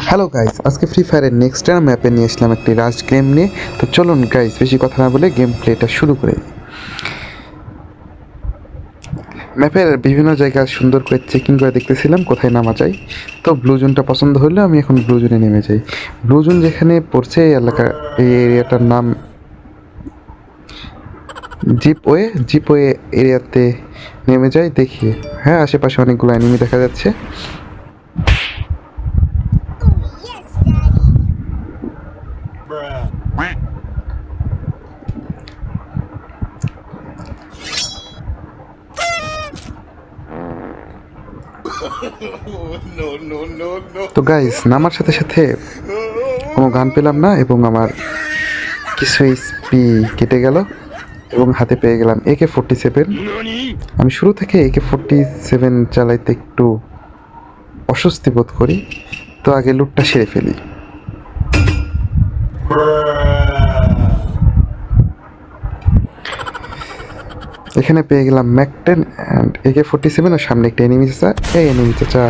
Hello guys, আজকে free ফায়ারের next ম্যাপে নিয়ে আসলাম একটি রাশ গেম নিয়ে। তো চলুন গাইস, বেশি কথা না বলে গেম প্লেটা শুরু করে। ম্যাপের বিভিন্ন জায়গা সুন্দর করে চেকিং করে দেখতেছিলাম কোথায় নামা যায়। তো ব্লু জোনটা পছন্দ হলে আমি এখন ব্লু জোনে নেমে যাই। ব্লু জোন যেখানে পড়ছে এই এলাকা, এই এরিয়াটার নাম জিপওয়ে এরিয়াতে নেমে যাই। দেখি, হ্যাঁ, আশেপাশে অনেকগুলো এনিমি দেখা যাচ্ছে। তো গাইস, নামার সাথে সাথে কোনো গান পেলাম না এবং আমার কিছু এইচপি কেটে গেল এবং হাতে পেয়ে গেলাম AK-47। আমি শুরু থেকে AK-47 চালাইতে একটু অস্বস্তি বোধ করি, তো আগে লুটটা সেরে ফেলি। এখানে পেয়ে গেলাম ম্যাক-10 অ্যান্ড AK-47 আর সামনে একটা এনিমি চাচা। এই এনিমি চাচা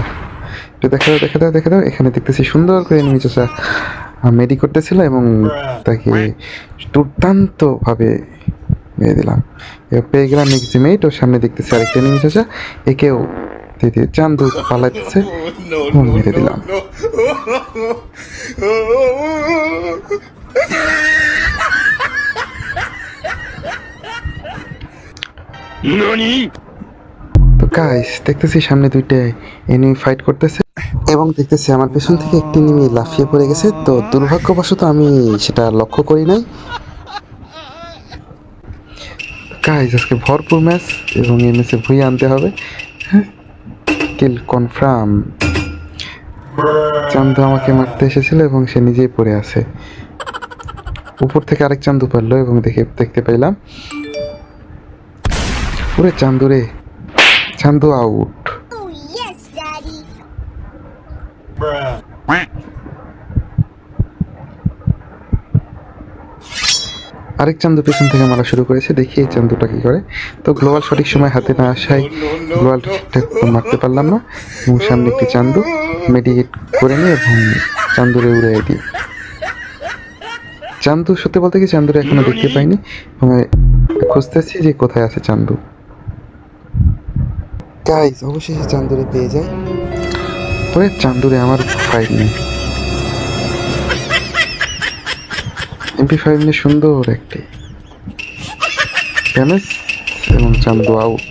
একটু দেখা দাও। এখানে দেখতেছি সুন্দর করে এনিমি চাচা মেডি করতেছিল এবং তাকে দুর্দান্তভাবে মেরে দিলাম। এবার পেয়ে গেলাম এক্সিমেট, ওর সামনে দেখতেছি আরেকটা এনিমি চাচা, একেও চান্দু পালাচ্ছে এবং মেরে দিলাম। তো গাইস, দেখতেছি সামনে দুইটা এনিমি ফাইট করতেছে এবং দেখতেছি আমার পেছন থেকে একটি এনিমি লাফিয়ে পড়ে গেছে। তো দুর্ভাগ্যবশত আমি সেটা লক্ষ্য করি নাই। গাইস, আজকে ভরপুর ম্যাচ এবং এই ম্যাচে ভুইয়ে আনতে হবে। কিল কনফার্ম। চান্দু আমাকে মারতে এসেছিল এবং সে নিজেই পড়ে আছে। উপর থেকে আরেক চান্দু পারলো এবং দেখতে পাইলাম, ওরে চান্দু রে, চান্দু আউট। আরেক চান্দু পেছন থেকে মারা শুরু করেছে, দেখি এই চান্দুটা কি করে। তো গ্লোবাল সঠিক সময় হাতে না আসায় গ্লোবাল মারতে পারলাম না এবং সামনে একটি চান্দু মেডিকেট করে নিই এবং চান্দুরে উড়িয়ে দিই। চান্দু, সত্যি বলতে কি চান্দুরে এখনো দেখতে পাইনি এবং খুঁজতেছি যে কোথায় আছে চান্দু। গাইস, অবশেষে চান্দুরে পেয়ে যাই। ওরে চান্দুরে, আমার ফাইট নেই। MP5 নিয়ে সুন্দর একটি ড্যামেজ এবং চান্দু আউট।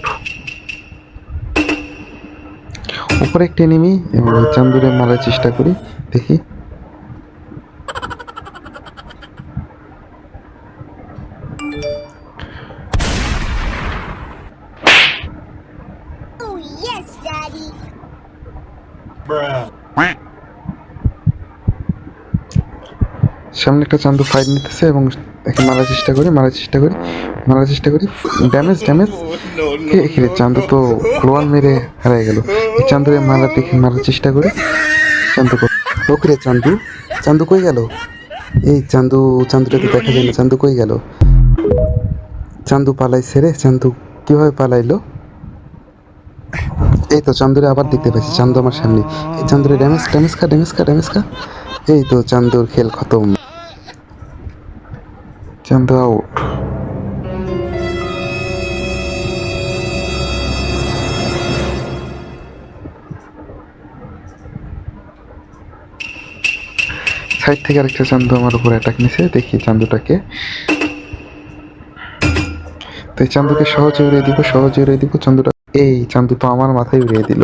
উপরে একটি এনিমি এবং চান্দুরে মারার চেষ্টা করি, দেখি। সামনে একটা চান্দু ফাইট নিতেছে এবং তাকে মারার চেষ্টা করি। ড্যামেজ এখানে চান্দু তো গ্লোয়াল মেরে হারাই গেল। এই চান্দুরে মারার চেষ্টা করি। ওকে চান্দু কই গেল? এই চান্দুটা তো দেখা যায় না। চান্দু কই গেল? চান্দু পালাইছে রে। চান্দু কিভাবে পালাইলো? এই তো চান্দুরে আবার দেখতে পাচ্ছি। চান্দু আমার সামনে। এই চান্দুরে ড্যামেজ খা। এই তো চান্দুর খেল খতম। চান্দু আউট। সাইড থেকে আরেকটা চান্দু আমার উপর অ্যাটাক নিছে, দেখি চান্দুটাকে। তো এই চান্দুকে সহজে উড়িয়ে দিব। চান্দুটা, এই চান্দু তো আমার মাথায় উড়িয়ে দিল।